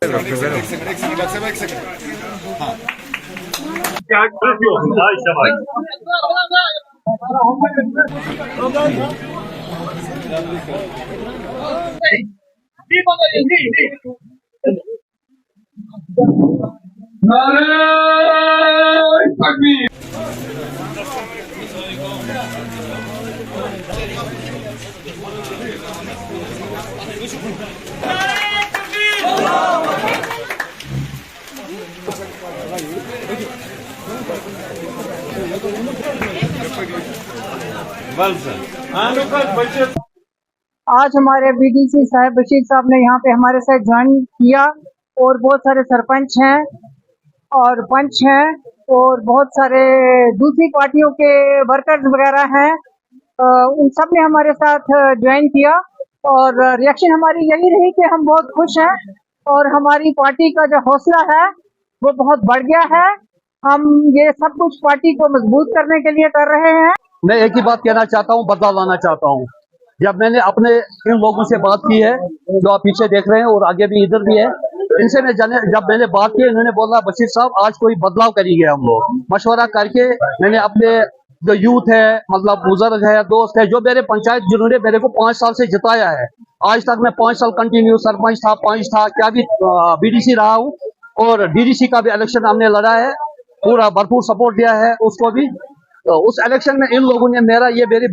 हाँ आज हमारे बीडीसी साहब बशीर साहब ने यहाँ पे हमारे साथ ज्वाइन किया और बहुत सारे सरपंच हैं और पंच हैं और बहुत सारे दूसरी पार्टियों के वर्कर्स वगैरह हैं। उन सब ने हमारे साथ ज्वाइन किया और रिएक्शन हमारी यही रही कि हम बहुत खुश हैं और हमारी पार्टी का जो हौसला है वो बहुत बढ़ गया है। हम ये सब कुछ पार्टी को मजबूत करने के लिए कर रहे हैं। मैं एक ही बात कहना चाहता हूँ, बदलाव लाना चाहता हूँ। जब मैंने अपने इन लोगों से बात की है जो आप पीछे देख रहे हैं और आगे भी इधर भी है, इनसे जब मैंने बात की, इन्होंने बोला बशीर साहब आज कोई बदलाव करेंगे हम लोग। मशवरा करके मैंने अपने जो यूथ है, मतलब बुजुर्ग है, दोस्त है, जो मेरे पंचायत जिन्होंने मेरे को 5 साल से जिताया है, आज तक मैं 5 साल कंटिन्यू सरपंच था, पंच था, क्या भी बीडीसी रहा हूँ और डीडीसी का भी इलेक्शन हमने लड़ा है, पूरा भरपूर सपोर्ट दिया है उसको भी। तो उस इलेक्शन में इन लोगों ने मेरी